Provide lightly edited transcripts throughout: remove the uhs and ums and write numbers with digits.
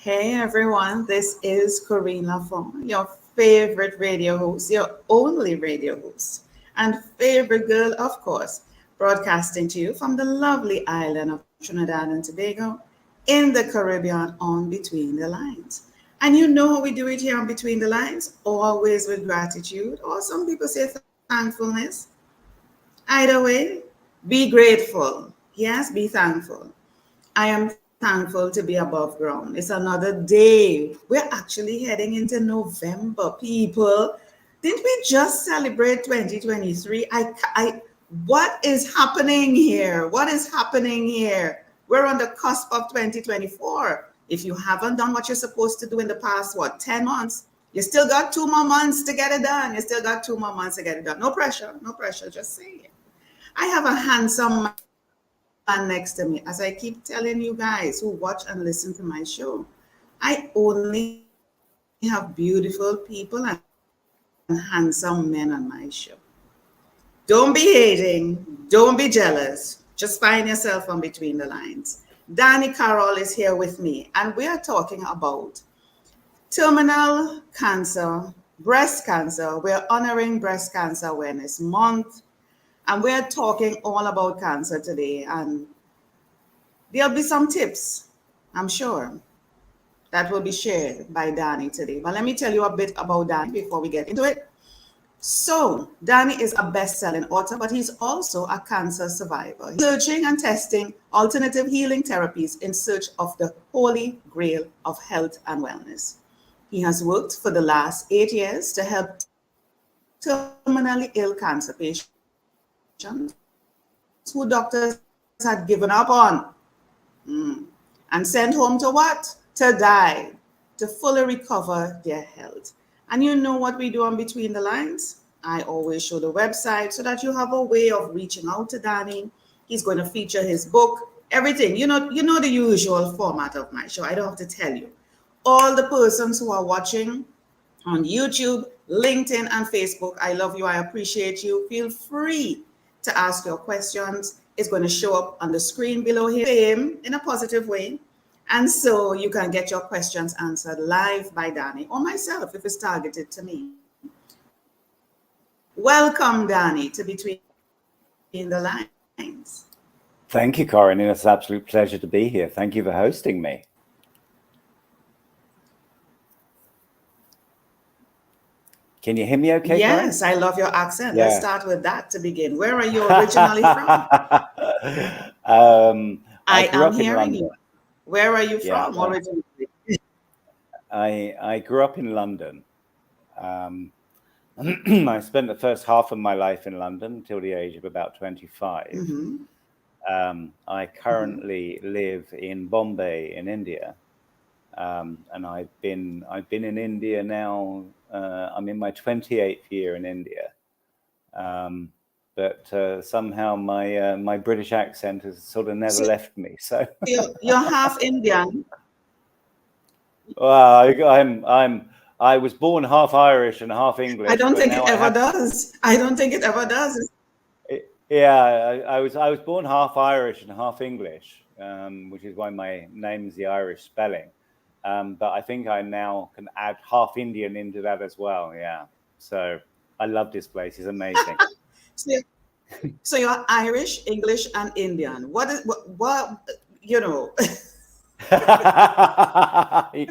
Hey everyone, this is Corine, your favorite radio host, your only radio host, and favorite girl, of course, broadcasting to you from the lovely island of Trinidad and Tobago in the Caribbean on Between the Lines. And you know how we do it here on Between the Lines, always with gratitude, or some people say thankfulness. Either way, be grateful. Yes, be thankful. I am thankful to be above ground. It's another day. We're actually heading into November, people. Didn't we just celebrate 2023? What is happening here? What is happening here? We're on the cusp of 2024. If you haven't done what you're supposed to do in the past, 10 months, you still got 2 more months to get it done. You still got 2 more months to get it done. No pressure, no pressure, just saying. I have a handsome man next to me. As I keep telling you guys who watch and listen to my show, I only have beautiful people and handsome men on my show. Don't be hating, don't be jealous. Just find yourself on between the lines. Danny Carroll is here with me, and we are talking about terminal cancer, breast cancer. We're honoring Breast Cancer Awareness Month, and we're talking all about cancer today. And there'll be some tips, I'm sure, that will be shared by Danny today. But let me tell you a bit about Danny before we get into it. So, Danny is a best-selling author, but he's also a cancer survivor. He's searching and testing alternative healing therapies in search of the holy grail of health and wellness. He has worked for the last 8 years to help terminally ill cancer patients who doctors had given up on and sent home to what? To die, to fully recover their health. And you know what we do on Between the Lines? I always show the website so that you have a way of reaching out to Danny. He's going to feature his book, everything. You know the usual format of my show. I don't have to tell you. All the persons who are watching on YouTube, LinkedIn, and Facebook, I love you. I appreciate you. Feel free to ask your questions. It's going to show up on the screen below here, same in a positive way. And so you can get your questions answered live by Danny or myself if it's targeted to me. Welcome, Danny, to Between the Lines. Thank you, Corine. It's an absolute pleasure to be here. Thank you for hosting me. Can you hear me okay, Yes, Corine? I love your accent. Yeah. Let's start with that to begin. Where are you originally from? I grew up in hearing London. you. Where are you Yeah, from originally? I grew up in London. I spent the first half of my life in London until the age of about 25. Mm-hmm. I currently live in Bombay in India. And I've been in India now. I'm in my 28th year in India, but somehow my British accent has sort of never left me. So you're half Indian. well, I was born half Irish and half English. I don't but think now it ever does. I don't think it ever does. Yeah, I was born half Irish and half English, which is why my name's the Irish spelling. But I think I now can add half Indian into that as well. Yeah. So I love this place. It's amazing. So you're Irish, English, and Indian. What you know?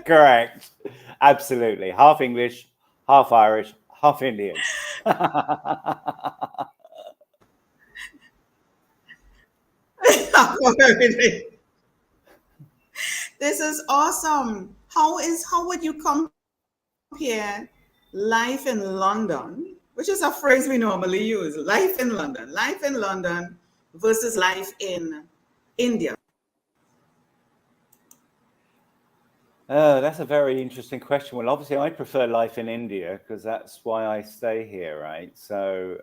Correct. Absolutely. Half English, half Irish, half Indian. This is awesome. How would you compare life in London, which is a phrase we normally use, life in London versus life in India? That's a very interesting question. Well, obviously, I prefer life in India because that's why I stay here, right? So,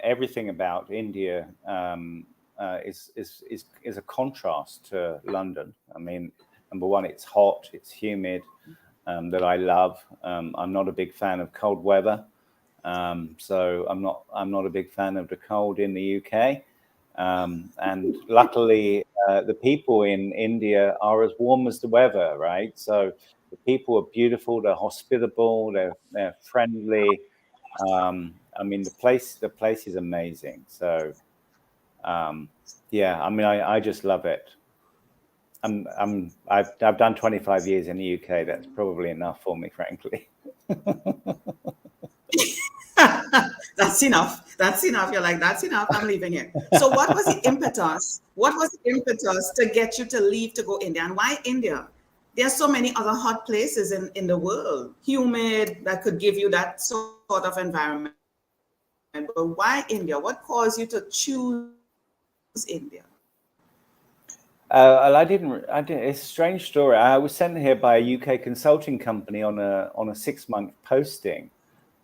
everything about India is a contrast to London. I mean, number one, it's hot, it's humid, that I love. I'm not a big fan of cold weather, so I'm not a big fan of the cold in the UK. And luckily, the people in India are as warm as the weather, right? So the people are beautiful, they're hospitable, they're friendly. I mean, the place is amazing. So yeah, I mean, I just love it. I've done 25 years in the UK. That's probably enough for me, frankly. That's enough. That's enough. You're like, that's enough. I'm leaving here. So, what was the impetus? What was the impetus to get you to leave to go India? And why India? There's so many other hot places in the world, humid, that could give you that sort of environment. But why India? What caused you to choose India? I didn't. It's a strange story. I was sent here by a UK consulting company on a 6-month posting.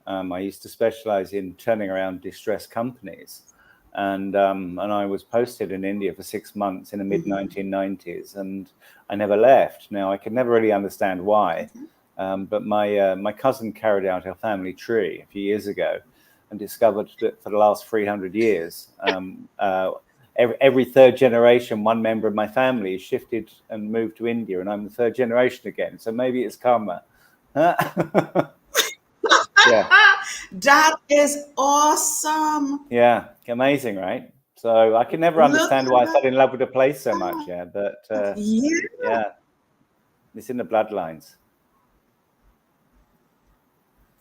I used to specialize in turning around distressed companies, and I was posted in India for 6 months in the mid 1990s, and I never left. Now I could never really understand why, but my cousin carried out our family tree a few years ago, and discovered that for the last 300 years, every third generation, one member of my family shifted and moved to India, and I'm the third generation again. So maybe it's karma. Yeah. That is awesome. Yeah, amazing, right? So I can never Look understand at why I that. fell in love with the place so much. Yeah, but Yeah. yeah, it's in the bloodlines.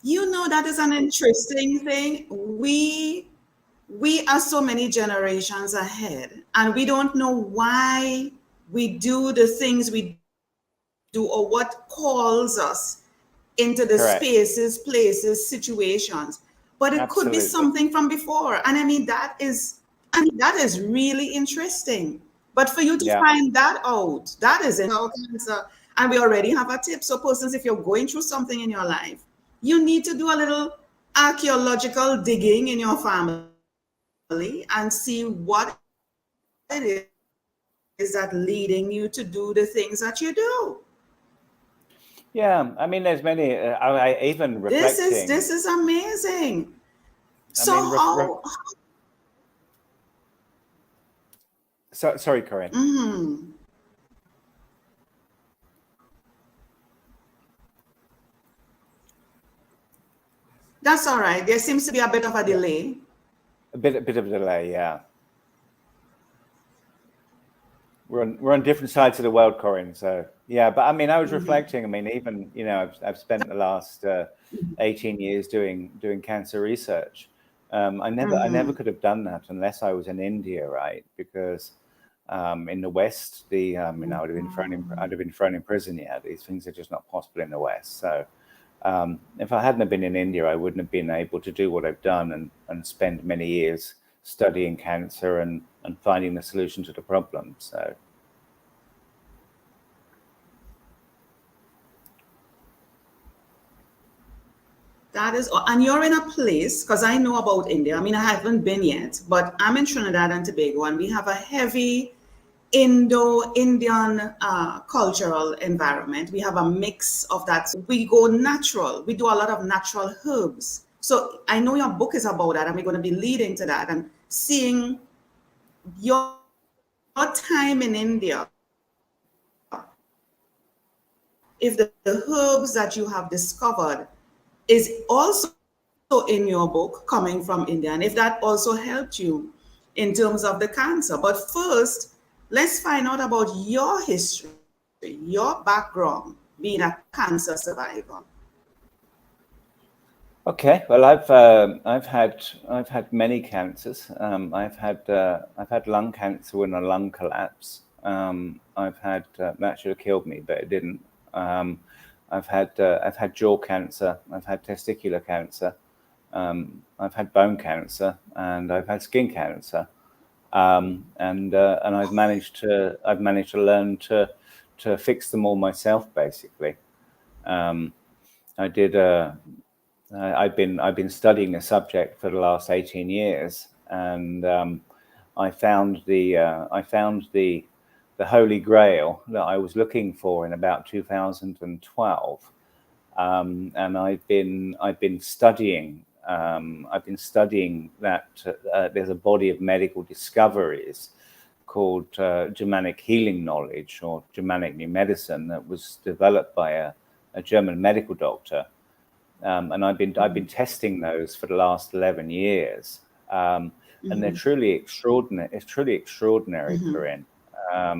You know, that is an interesting thing. We are so many generations ahead, and we don't know why we do the things we do or what calls us into the spaces, Correct. places, situations. But it could be something from Absolutely. before. And I mean, that is really interesting. But for you to Yeah. find that out, that is cancer. And we already have a tip. So persons, if you're going through something in your life, you need to do a little archaeological digging in your family and see what it is that leading you to do the things that you do. Yeah. I mean, there's many. I even This reflecting. is amazing. I So mean, how sorry, Corinne. that's all right. There seems to be a bit of a Yeah, delay. a bit of a delay. Yeah, we're on different sides of the world, Corinne. So yeah, but I mean, I was reflecting. I mean, even I've spent the last 18 years doing cancer research. I never could have done that unless I was in India, right? Because in the West, I'd have been thrown in prison. Yeah, these things are just not possible in the West. So if I hadn't have been in India, I wouldn't have been able to do what I've done and spend many years studying cancer and finding the solution to the problem. So That is, and you're in a place, because I know about India. I mean, I haven't been yet, but I'm in Trinidad and Tobago, and we have a heavy Indo-Indian cultural environment. We have a mix of that. So we go natural. We do a lot of natural herbs. So I know your book is about that, and we're going to be leading to that and seeing your time in India. If the herbs that you have discovered is also in your book coming from India, and if that also helped you in terms of the cancer. But first, let's find out about your history, your background being a cancer survivor. okay, well, I've had many cancers. I've had lung cancer and a lung collapse. I've had that should have killed me, but it didn't. I've had jaw cancer. I've had testicular cancer. I've had bone cancer, and I've had skin cancer. And I've managed to learn to fix them all myself, basically. I did. I've been studying the subject for the last 18 years, and I found the Holy Grail that I was looking for in about 2012. And I've been studying I've been studying that there's a body of medical discoveries called Germanic healing knowledge, or Germanic new medicine, that was developed by a German medical doctor, and I've been testing those for the last 11 years, and they're truly extraordinary. It's truly extraordinary, Corine. I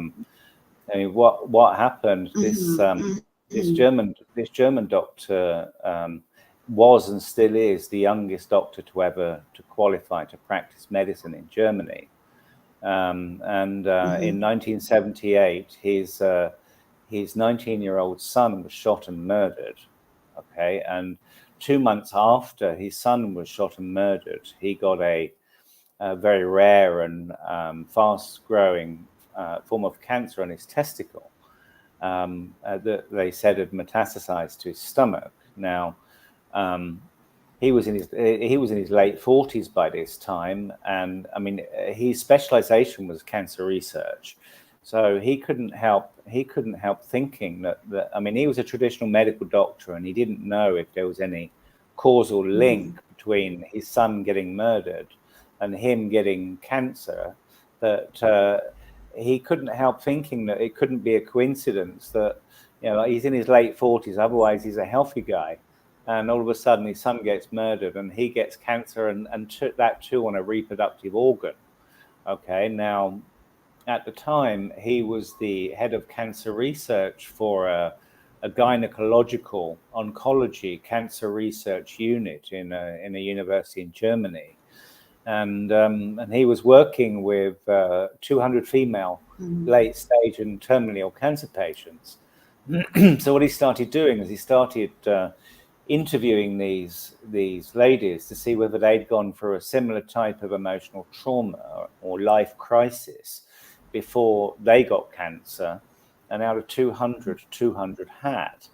mean, what happened? This German doctor was and still is the youngest doctor to ever to qualify to practice medicine in Germany. In 1978, his 19-year-old son was shot and murdered. Okay, and 2 months after his son was shot and murdered, he got a very rare and fast-growing form of cancer on his testicle that they said had metastasized to his stomach. Now, he was in his late 40s by this time, and I mean, his specialization was cancer research. So he couldn't help thinking that I mean, he was a traditional medical doctor, and he didn't know if there was any causal link between his son getting murdered and him getting cancer. That he couldn't help thinking that it couldn't be a coincidence that, you know, he's in his late 40s, otherwise he's a healthy guy, and all of a sudden his son gets murdered and he gets cancer, and that too on a reproductive organ. Okay, now at the time he was the head of cancer research for a gynecological oncology cancer research unit in a university in Germany. And he was working with 200 female late stage and terminally ill cancer patients. So what he started doing is he started interviewing these ladies to see whether they'd gone through a similar type of emotional trauma or life crisis before they got cancer. And out of 200 had.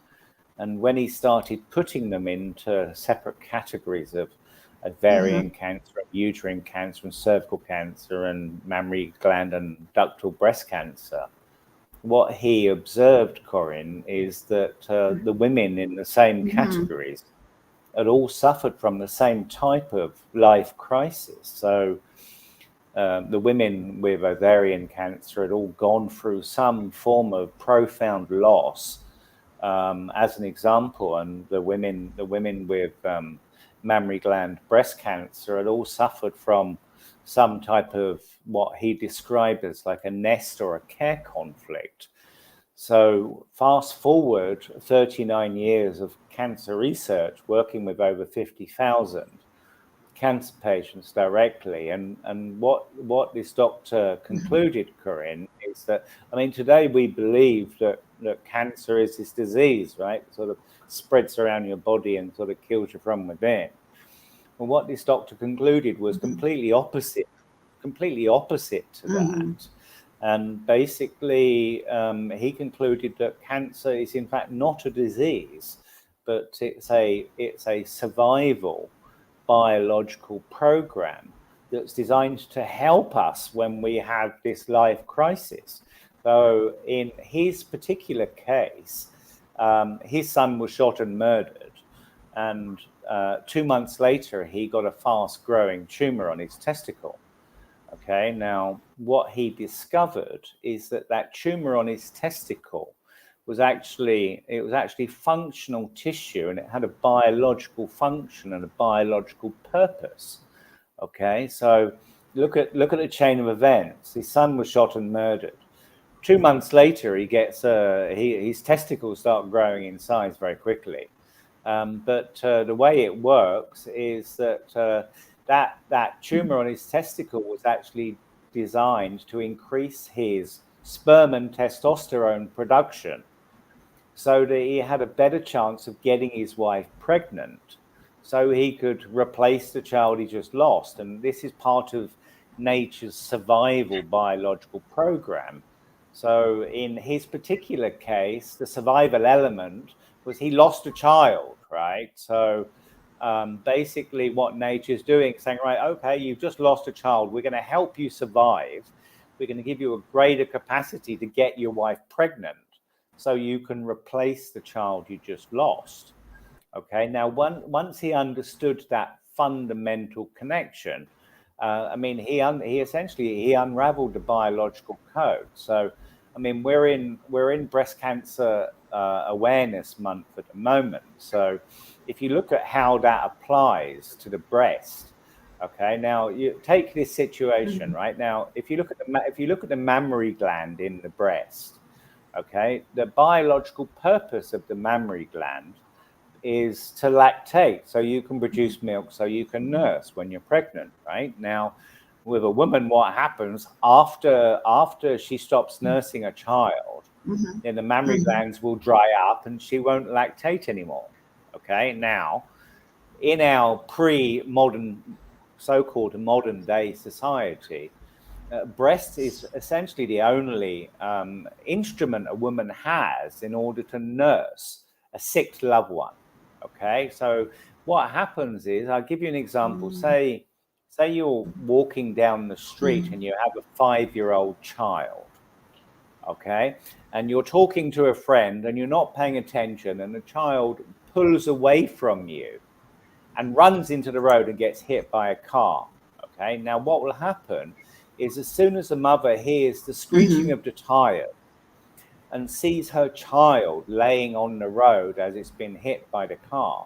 And when he started putting them into separate categories of ovarian cancer, uterine cancer, and cervical cancer, and mammary gland and ductal breast cancer, what he observed, Corine, is that the women in the same categories had all suffered from the same type of life crisis. So the women with ovarian cancer had all gone through some form of profound loss, as an example, and the women with mammary gland breast cancer had all suffered from some type of what he described as like a nest or a care conflict. So fast forward 39 years of cancer research, working with over 50,000 cancer patients directly, and what this doctor concluded, Corine, is that, I mean, today we believe that cancer is this disease, right? It sort of spreads around your body and sort of kills you from within. And what this doctor concluded was completely opposite to that. And basically, he concluded that cancer is in fact not a disease, but it's a survival biological program that's designed to help us when we have this life crisis. So in his particular case, his son was shot and murdered, and 2 months later he got a fast-growing tumor on his testicle. Okay, now what he discovered is that tumor on his testicle was actually functional tissue, and it had a biological function and a biological purpose. Okay, so look at the chain of events. His son was shot and murdered. 2 months later, he gets his testicles start growing in size very quickly. But the way it works is that tumor on his testicle was actually designed to increase his sperm and testosterone production, so that he had a better chance of getting his wife pregnant, so he could replace the child he just lost. And this is part of nature's survival biological program. So in his particular case, the survival element was he lost a child, right? So basically what nature's doing is saying, right, okay, you've just lost a child. We're going to help you survive. We're going to give you a greater capacity to get your wife pregnant so you can replace the child you just lost. Okay, now once he understood that fundamental connection. I mean, he essentially unraveled the biological code. So, I mean, we're in breast cancer awareness month at the moment. So, if you look at how that applies to the breast, okay. Now, you take this situation right now. If you look at the mammary gland in the breast, okay, the biological purpose of the mammary gland is to lactate, so you can produce milk, so you can nurse when you're pregnant, right? Now, with a woman, what happens after she stops nursing a child, then the mammary glands will dry up and she won't lactate anymore. Okay, now in our pre-modern, so-called modern day society, breast is essentially the only instrument a woman has in order to nurse a sick loved one. Okay, so what happens is, I'll give you an example. Say you're walking down the street and you have a 5-year-old child, okay, and you're talking to a friend and you're not paying attention, and the child pulls away from you and runs into the road and gets hit by a car. Okay, now what will happen is, as soon as the mother hears the screeching of the tire and sees her child laying on the road as it's been hit by the car,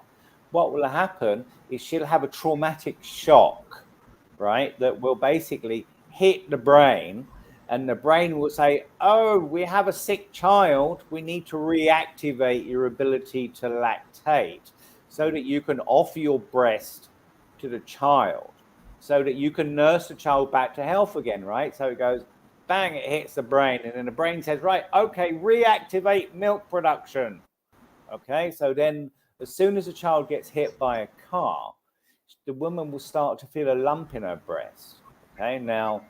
what will happen is she'll have a traumatic shock, right, that will basically hit the brain, and the brain will say, oh, we have a sick child, we need to reactivate your ability to lactate so that you can offer your breast to the child, so that you can nurse the child back to health again, right? So it goes, bang, it hits the brain, and then the brain says, right, okay, reactivate milk production. Okay, so then as soon as a child gets hit by a car, the woman will start to feel a lump in her breast. Okay, now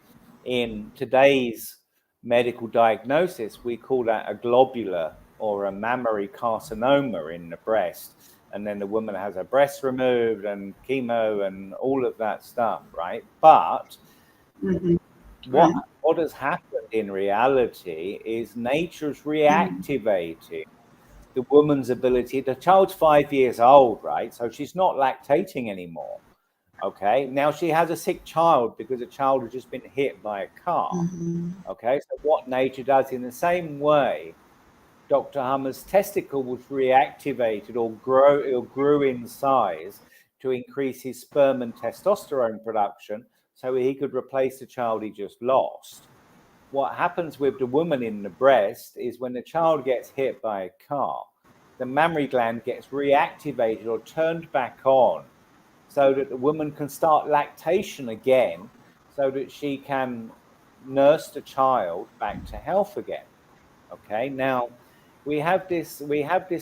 in today's medical diagnosis, we call that a globular or a mammary carcinoma in the breast. And then the woman has her breast removed and chemo and all of that stuff, right? But what has happened in reality is nature's reactivating the woman's ability. The child's 5 years old, right? So she's not lactating anymore. Okay, now she has a sick child because a child has just been hit by a car. Okay, so what nature does, in the same way Dr. Hummer's testicle was reactivated or grew in size to increase his sperm and testosterone production so he could replace the child he just lost. What happens with the woman in the breast is, when the child gets hit by a car, the mammary gland gets reactivated or turned back on so that the woman can start lactation again, so that she can nurse the child back to health again. Okay, now we have this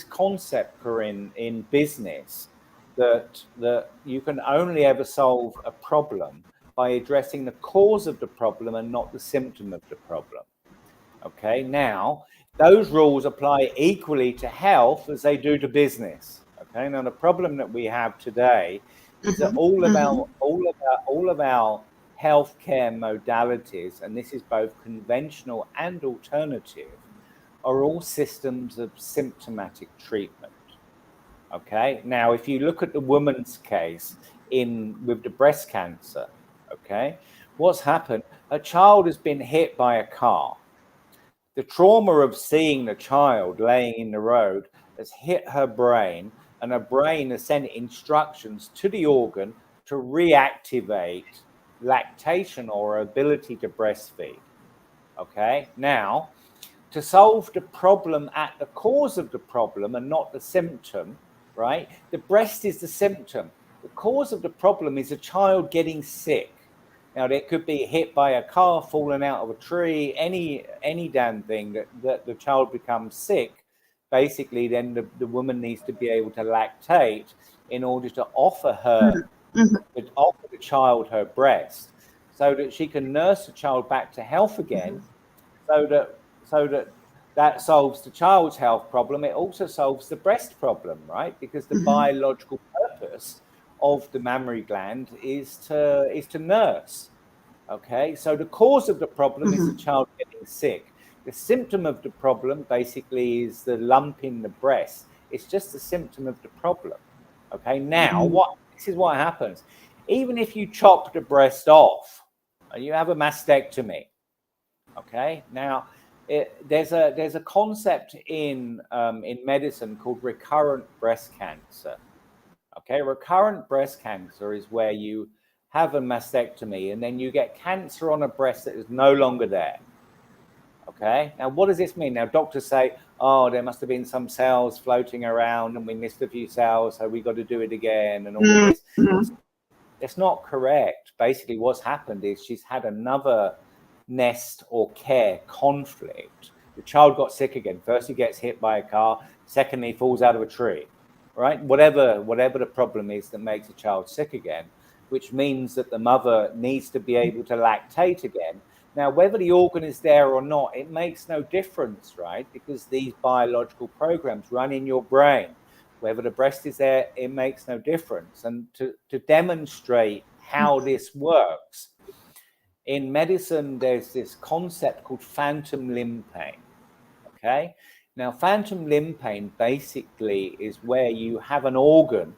concept, Corine, in business, that you can only ever solve a problem by addressing the cause of the problem and not the symptom of the problem. Okay, now those rules apply equally to health as they do to business. Okay, now the problem that we have today is that all of our healthcare modalities, and this is both conventional and alternative, are all systems of symptomatic treatment. Okay, now if you look at the woman's case with the breast cancer, okay, what's happened? A child has been hit by a car. The trauma of seeing the child laying in the road has hit her brain, and her brain has sent instructions to the organ to reactivate lactation or ability to breastfeed. Okay, now, to solve the problem at the cause of the problem and not the symptom, right? The breast is the symptom. The cause of the problem is a child getting sick. Now, it could be hit by a car, falling out of a tree, any damn thing that the child becomes sick. Basically, then the woman needs to be able to lactate in order to offer the child her breast, so that she can nurse the child back to health again, so that solves the child's health problem. It also solves the breast problem, right? Because the biological purpose of the mammary gland is to nurse. Okay, so the cause of the problem is the child getting sick. The symptom of the problem basically is the lump in the breast. It's just the symptom of the problem. Okay, now what this is what happens. Even if you chop the breast off and you have a mastectomy, okay, now there's a concept in medicine called recurrent breast cancer. Okay, recurrent breast cancer is where you have a mastectomy and then you get cancer on a breast that is no longer there. Okay, now what does this mean? Now doctors say, oh, there must have been some cells floating around and we missed a few cells, so we got to do it again and all of this. It's not correct. Basically what's happened is she's had another nest or care conflict. The child got sick again. First he gets hit by a car, secondly he falls out of a tree, right? Whatever the problem is that makes a child sick again, which means that the mother needs to be able to lactate again. Now, whether the organ is there or not, it makes no difference, right? Because these biological programs run in your brain. Whether the breast is there, it makes no difference. And to demonstrate how this works, in medicine, there's this concept called phantom limb pain, okay? Now, phantom limb pain basically is where you have an organ.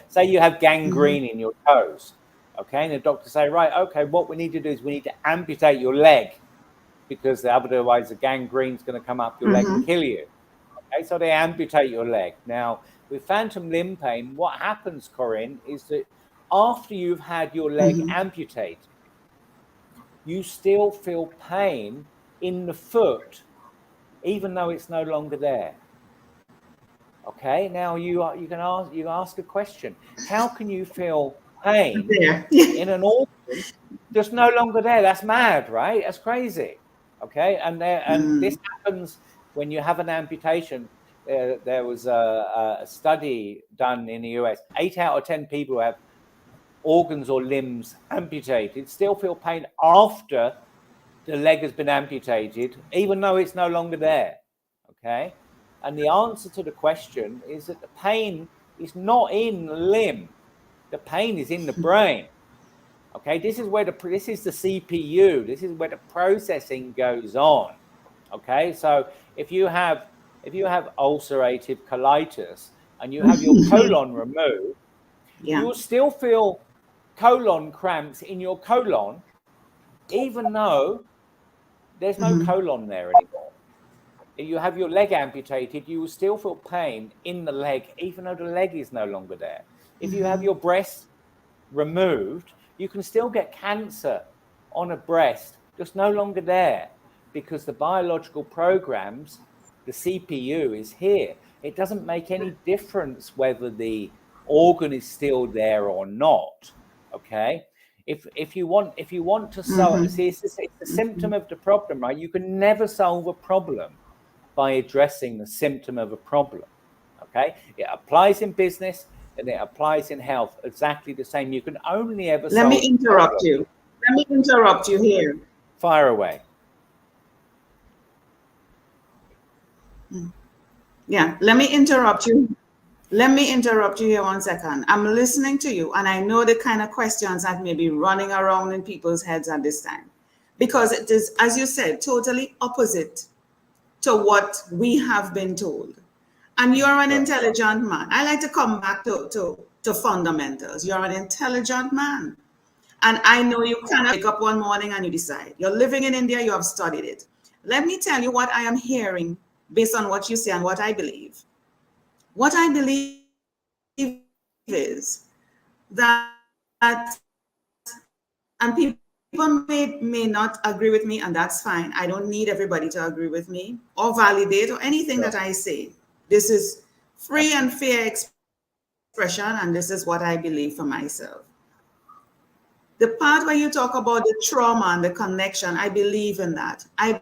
Say you have gangrene in your toes. Okay, and the doctor say, right, okay, what we need to do is we need to amputate your leg because otherwise the gangrene is going to come up your leg and kill you. Okay, so they amputate your leg. Now, with phantom limb pain, what happens, Corine, is that after you've had your leg amputated, you still feel pain in the foot, even though it's no longer there. Okay, now you can ask a question. How can you feel pain in an organ that's no longer there? That's mad, right? That's crazy. Okay, and this happens when you have an amputation. There was a study done in the US. 8 out of 10 people who have organs or limbs amputated still feel pain after the leg has been amputated, even though it's no longer there. Okay, and the answer to the question is that the pain is not in the limb. The pain is in the brain. Okay, this is the CPU. This is where the processing goes on. Okay, so if you have ulcerative colitis and you have your colon removed, you'll still feel colon cramps in your colon, even though there's no colon there anymore. If you have your leg amputated, you will still feel pain in the leg, even though the leg is no longer there. If you have your breast removed, you can still get cancer on a breast that's no longer there because the biological programs, the CPU is here. It doesn't make any difference whether the organ is still there or not. Okay, if you want to solve, see, it's a symptom of the problem, right? You can never solve a problem by addressing the symptom of a problem. Okay, it applies in business and it applies in health exactly the same. You can only ever Let me interrupt you. Let me interrupt you here. Fire away. Yeah, let me interrupt you. Let me interrupt you here 1 second. I'm listening to you, and I know the kind of questions that may be running around in people's heads at this time, because it is, as you said, totally opposite to what we have been told. And you're an intelligent man. I like to come back to fundamentals. You're an intelligent man. And I know you cannot wake up one morning and you decide. You're living in India, you have studied it. Let me tell you what I am hearing based on what you say and what I believe. What I believe is that, and people may not agree with me, and that's fine. I don't need everybody to agree with me or validate or anything that I say. This is free and fair expression, and this is what I believe for myself. The part where you talk about the trauma and the connection, I believe in that. I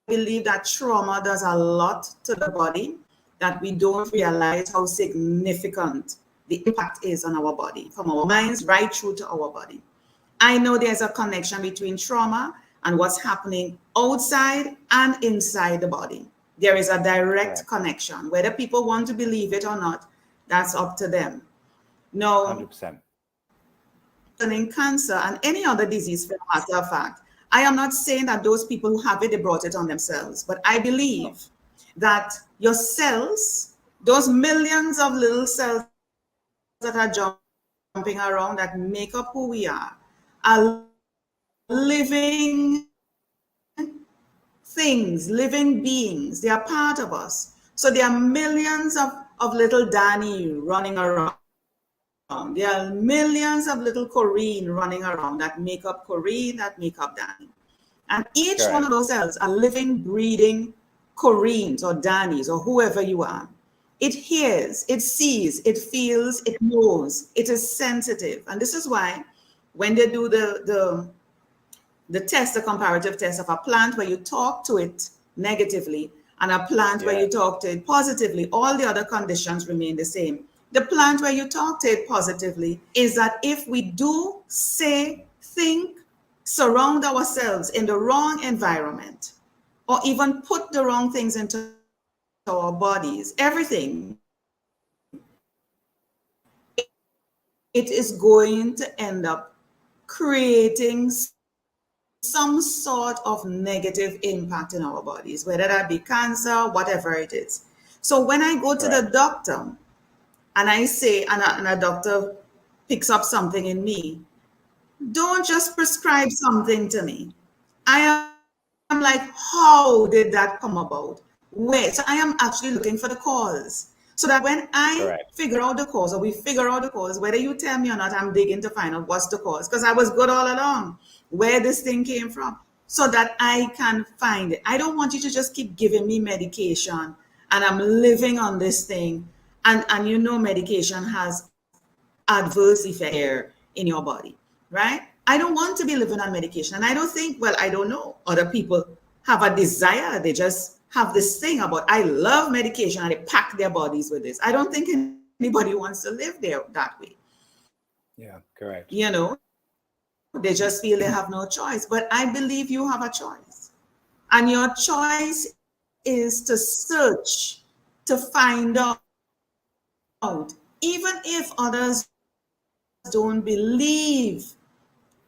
believe that trauma does a lot to the body, that we don't realize how significant the impact is on our body, from our minds right through to our body. I know there's a connection between trauma and what's happening outside and inside the body. There is a direct connection. Whether people want to believe it or not, that's up to them. No, 100%. In cancer and any other disease, for a matter of fact, I am not saying that those people who have it, they brought it on themselves. But I believe that your cells, those millions of little cells that are around that make up who we are living things, living beings. They are part of us. So there are millions of little Danny running around. There are millions of little Corine running around that make up Corine, that make up Danny. And each one of those cells are living, breathing Corines or Dannies or whoever you are. It hears, it sees, it feels, it knows, it is sensitive. And this is why when they do the test, the comparative test of a plant where you talk to it negatively and a plant where you talk to it positively, all the other conditions remain the same. The plant where you talk to it positively is that if we do, say, think, surround ourselves in the wrong environment, or even put the wrong things into our bodies, everything, it is going to end up creating some sort of negative impact in our bodies, whether that be cancer, whatever it is. So when I go to the doctor and I say, and a doctor picks up something in me, don't just prescribe something to me. I am like, how did that come about? Where? So I am actually looking for the cause. So that when I figure out the cause, or we figure out the cause, whether you tell me or not, I'm digging to find out what's the cause. Because I was good all along, where this thing came from, so that I can find it. I don't want you to just keep giving me medication and I'm living on this thing. And you know medication has adverse effect in your body, right? I don't want to be living on medication. And I don't think, well, I don't know. Other people have a desire. They just have this thing about, I love medication, and they pack their bodies with this. I don't think anybody wants to live there that way. Yeah, correct. You know, they just feel they have no choice. But I believe you have a choice. And your choice is to search, to find out, even if others don't believe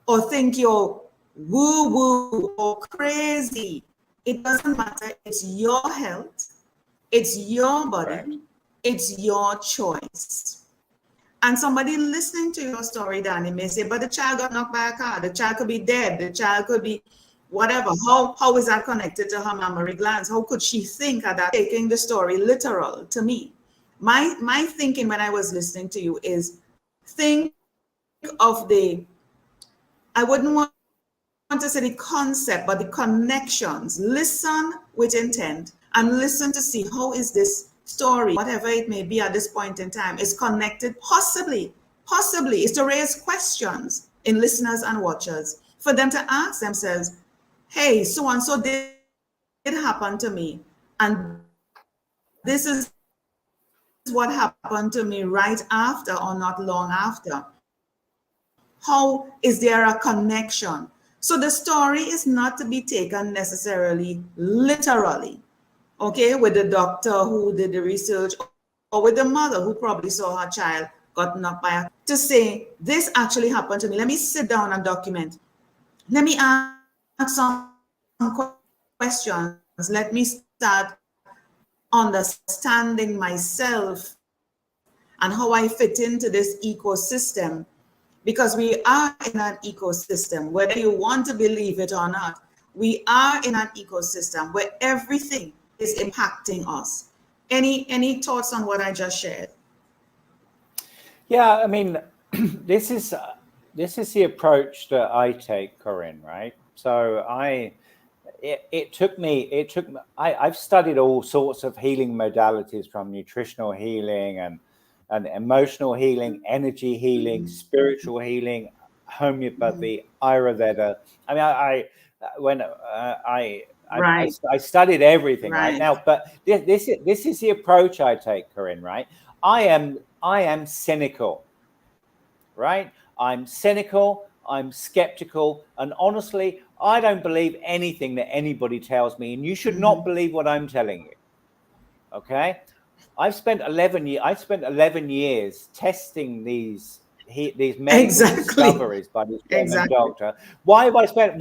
or think you're woo-woo or crazy. It doesn't matter. It's your health. It's your body. It's your choice. And somebody listening to your story, Danny, may say, but the child got knocked by a car. The child could be dead. The child could be whatever. How is that connected to her mammary glands? How could she think of that? Taking the story literal to me. My thinking when I was listening to you is think of I wouldn't want to say the concept, but the connections. Listen with intent and listen to see how is this story, whatever it may be at this point in time, is connected possibly is to raise questions in listeners and watchers for them to ask themselves, hey, so and so did happen to me, and this is what happened to me right after or not long after. How is there a connection? So the story is not to be taken necessarily literally, okay, with the doctor who did the research or with the mother who probably saw her child got knocked by to say, this actually happened to me. Let me sit down and document. Let me ask some questions. Let me start understanding myself and how I fit into this ecosystem. Because we are in an ecosystem, whether you want to believe it or not, we are in an ecosystem where everything is impacting us. Any thoughts on what I just shared? Yeah, I mean, this is the approach that I take, Corine, right? So I've studied all sorts of healing modalities, from nutritional healing and emotional healing, energy healing, spiritual healing, homeopathy, Ayurveda. I mean, I studied everything, right? Now, but this is the approach I take, Corine, right? I am cynical, right? I'm cynical, I'm skeptical, and honestly, I don't believe anything that anybody tells me, and you should not believe what I'm telling you. Okay? I've spent 11 years testing these medical discoveries by this German doctor. Why have I spent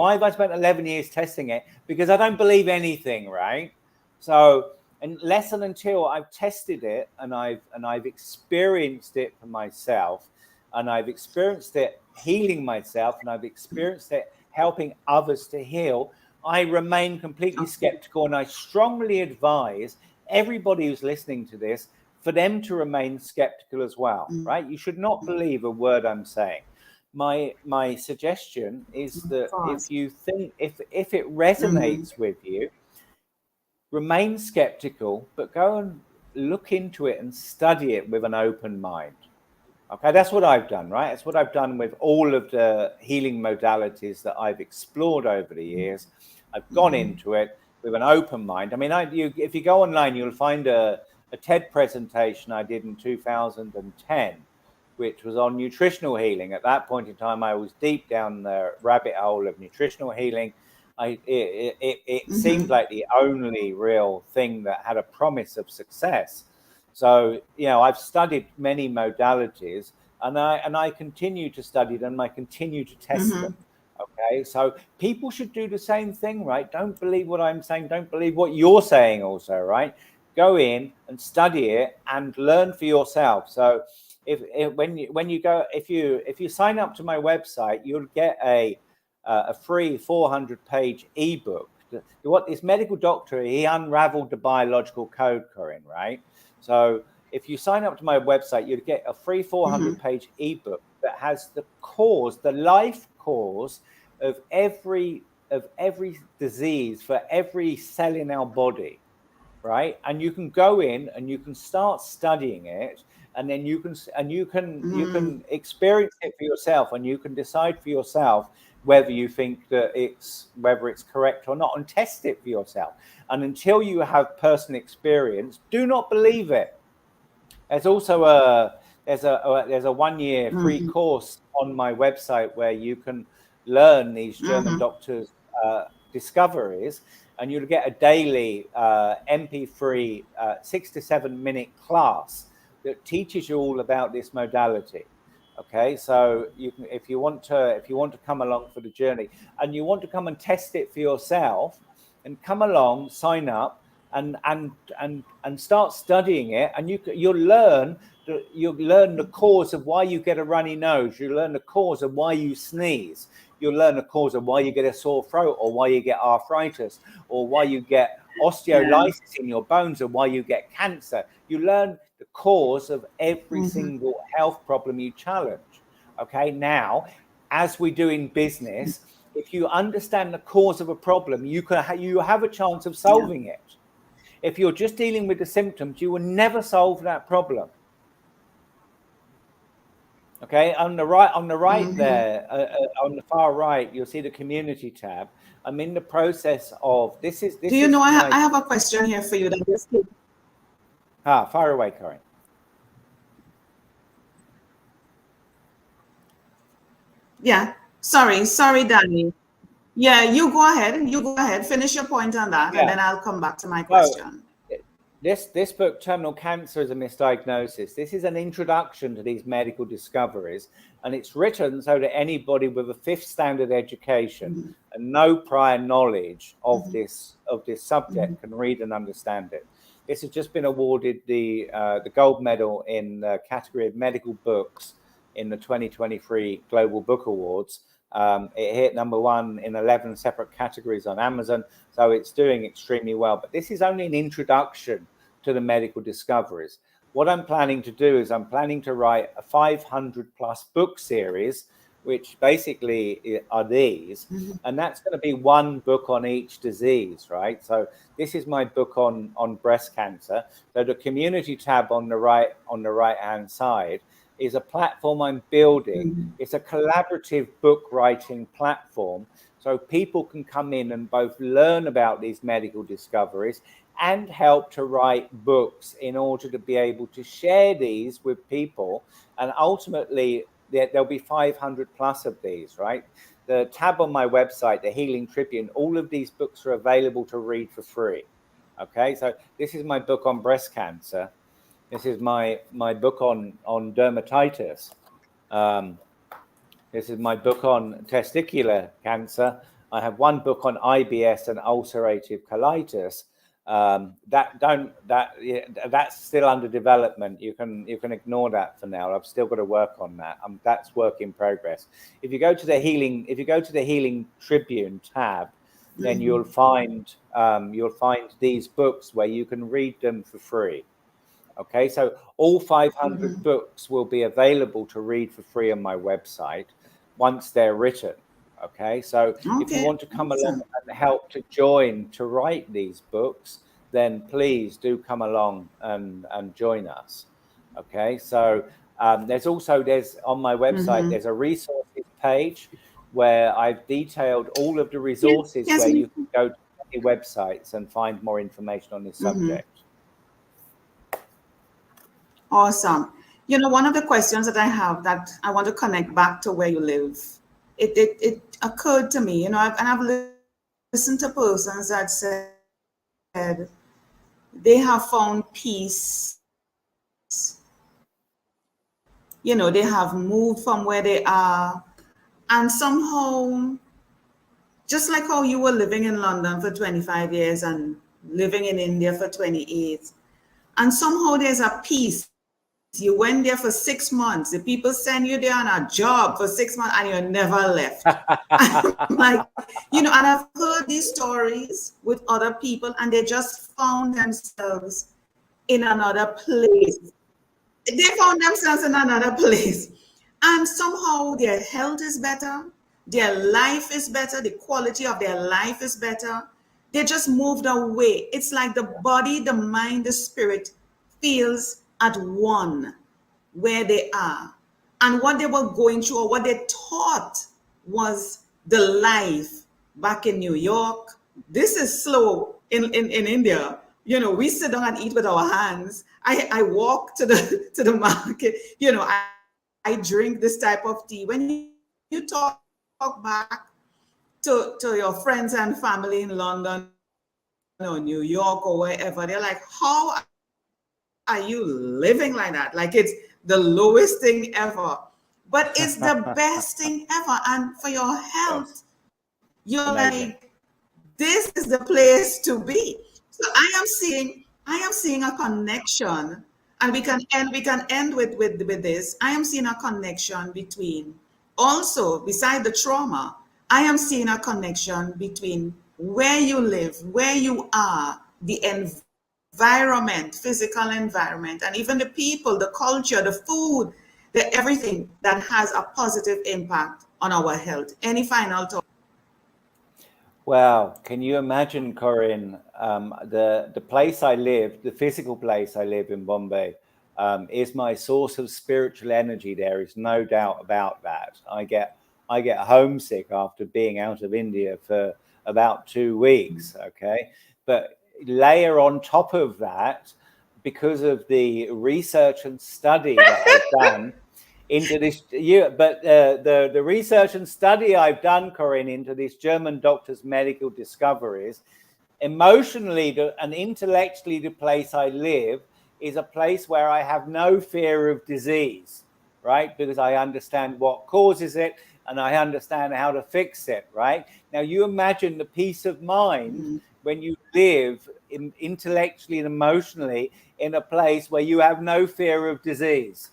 11 years testing it? Because I don't believe anything, right? So, unless and until I've tested it and I've experienced it for myself, and I've experienced it healing myself, and I've experienced it helping others to heal, I remain completely skeptical. And I strongly advise everybody who's listening to this for them to remain skeptical as well, right? You should not believe a word I'm saying. My suggestion is that if you think, if it resonates with you, remain skeptical, but go and look into it and study it with an open mind. Okay, that's what I've done, right? That's what I've done with all of the healing modalities that I've explored over the years. I've gone into it with an open mind. I mean, if you go online, you'll find a TED presentation I did in 2010, which was on nutritional healing. At that point in time, I was deep down the rabbit hole of nutritional healing. It seemed like the only real thing that had a promise of success. So, I've studied many modalities, and I continue to study them. I continue to test them. Okay, so people should do the same thing, right? Don't believe what I'm saying. Don't believe what you're saying also, right? Go in and study it and learn for yourself. So when you sign up to my website, you'll get a free 400-page ebook. What this medical doctor, he unraveled the biological code, Corine, right? So if you sign up to my website, you'd get a free 400-page ebook that has the life cause of every disease for every cell in our body, right? And you can go in and you can start studying it, and then you can experience it for yourself, and you can decide for yourself whether you think that whether it's correct or not, and test it for yourself. And until you have personal experience, do not believe it. There's also a 1-year free course on my website where you can learn these German doctors' discoveries, and you'll get a daily MP3 6 to 7 minute class that teaches you all about this modality. Okay, so if you want to come along for the journey, and you want to come and test it for yourself, and come along, sign up, and start studying it, and you'll learn the cause of why you get a runny nose. You'll learn the cause of why you sneeze. You'll learn the cause of why you get a sore throat, or why you get arthritis, or why you get osteolysis in your bones, or why you get cancer. You learn the cause of every single health problem you challenge. Okay, now, as we do in business, if you understand the cause of a problem, you have a chance of solving it. If you're just dealing with the symptoms, you will never solve that problem. Okay, on the right there, on the far right, you'll see the community tab. I'm in the process of this. Do you know? I have a question here for you. Fire away, Corine. Yeah. Sorry, Danny. Yeah, you go ahead. Finish your point on that, and then I'll come back to my question. This book, Terminal Cancer is a Misdiagnosis. This is an introduction to these medical discoveries, and it's written so that anybody with a 5th standard education and no prior knowledge of this subject can read and understand it. This has just been awarded the gold medal in the category of medical books in the 2023 Global Book Awards. It hit #1 in 11 separate categories on Amazon, so it's doing extremely well. But this is only an introduction to the medical discoveries. What I'm planning to do is I'm planning to write a 500+ book series, which basically are these, and that's going to be one book on each disease, right? So this is my book on breast cancer. So the community tab on the right hand side is a platform I'm building. It's a collaborative book writing platform, so people can come in and both learn about these medical discoveries and help to write books in order to be able to share these with people. And ultimately, there'll be 500+ of these, right? The tab on my website, the Healing Tribune, all of these books are available to read for free. Okay, so this is my book on breast cancer. This is my book on dermatitis. This is my book on testicular cancer. I have one book on IBS and ulcerative colitis. That's still under development. You can ignore that for now. I've still got to work on that. That's work in progress. If you go to the Healing Tribune tab, then you'll find these books where you can read them for free. Okay, so all 500 books will be available to read for free on my website once they're written. Okay, so if you want to come along and help to write these books, then please do come along and join us. Okay, so there's on my website, there's a resources page where I've detailed all of the resources where you can go to any websites and find more information on this subject. Awesome. One of the questions that I have that I want to connect back to where you live, it occurred to me, I've listened to persons that said they have found peace. They have moved from where they are, and somehow, just like how you were living in London for 25 years and living in India for 28, and somehow there's a peace. You went there for 6 months. The people send you there on a job for 6 months and you never left. Like, and I've heard these stories with other people and they just found themselves in another place. They found themselves in another place. And somehow their health is better. Their life is better. The quality of their life is better. They just moved away. It's like the body, the mind, the spirit feels at one where they are, and what they were going through or what they thought was the life back in New York. This is slow in India. We sit down and eat with our hands. I walk to the market. I drink this type of tea. When you talk back to your friends and family in London or New York or wherever, they're like, how are you living like that? Like, it's the lowest thing ever, but it's the best thing ever. And for your health, you're like, this is the place to be. So I am seeing a connection, and we can end with this. I am seeing a connection between, also beside the trauma, I am seeing a connection between where you live, where you are, the environment, physical environment, and even the people, the culture, the food, everything that has a positive impact on our health. Any final thoughts? Well, can you imagine, Corine, the place I live, the physical place I live in Bombay, is my source of spiritual energy. There is no doubt about that. I get homesick after being out of India for about 2 weeks. Okay, but layer on top of that, because of the research and study that I've done into this year, but the research and study I've done, Corine, into this German doctor's medical discoveries, emotionally and intellectually, the place I live is a place where I have no fear of disease, right? Because I understand what causes it and I understand how to fix it, right? Now, you imagine the peace of mind when you live intellectually and emotionally in a place where you have no fear of disease.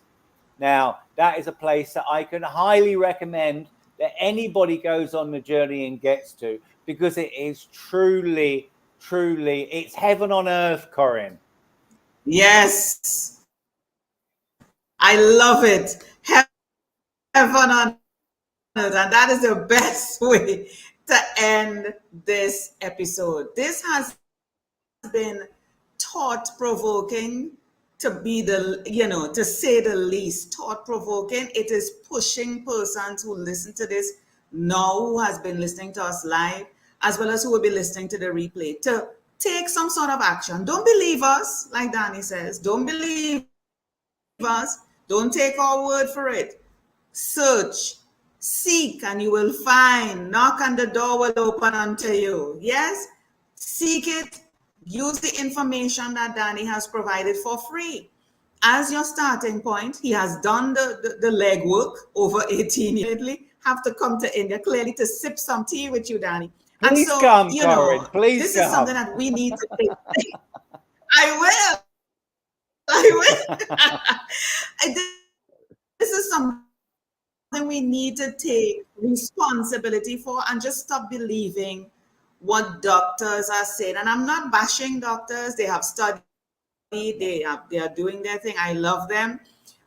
Now, that is a place that I can highly recommend that anybody goes on the journey and gets to, because it is truly, it's heaven on earth, Corine. Yes. I love it. Heaven on earth. And that is the best way to end this episode. This has been thought-provoking, to be to say the least. Thought-provoking. It is pushing persons who listen to this now, who has been listening to us live, as well as who will be listening to the replay, to take some sort of action. Don't believe us, like Danny says. Don't believe us. Don't take our word for it. Search, seek, and you will find. Knock and the door will open unto you. Yes? Seek it. Use the information that Danny has provided for free as your starting point. He has done the legwork over 18 years. Have to come to India clearly to sip some tea with you, Danny. And Please so, come, Corine. Please this is something come. that we need to take. I will. I will. This is something we need to take responsibility for and just stop believing what doctors are saying. And I'm not bashing doctors. They have studied, they are doing their thing. I love them.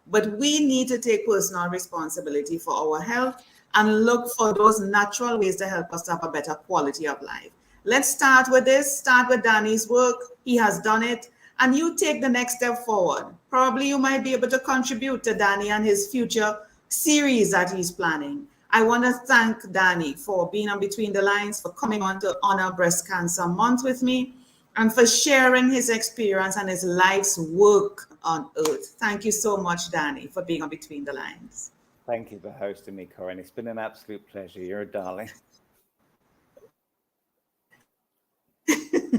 But we need to take personal responsibility for our health and look for those natural ways to help us to have a better quality of life. Let's start with this. Start with Danny's work. He has done it. And you take the next step forward. Probably you might be able to contribute to Danny and his future series that he's planning. I want to thank Danny for being on Between the Lines, for coming on to honor Breast Cancer Month with me, and for sharing his experience and his life's work on earth. Thank you so much, Danny, for being on Between the Lines. Thank you for hosting me, Corine. It's been an absolute pleasure. You're a darling.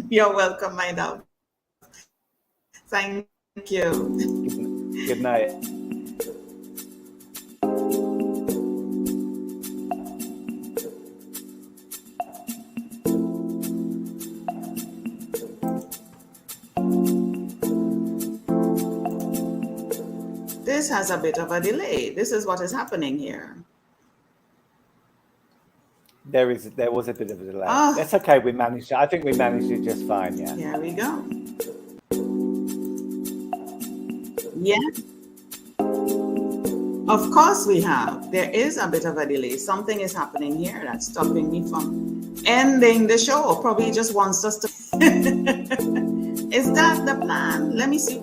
You're welcome, my love. Thank you. Good night. This has a bit of a delay. This is what is happening here. There was a bit of a delay. That's okay. We managed it. I think we managed it just fine. Yeah. Here we go. Yeah. Of course we have. There is a bit of a delay. Something is happening here that's stopping me from ending the show. Probably just wants us to. Is that the plan? Let me see.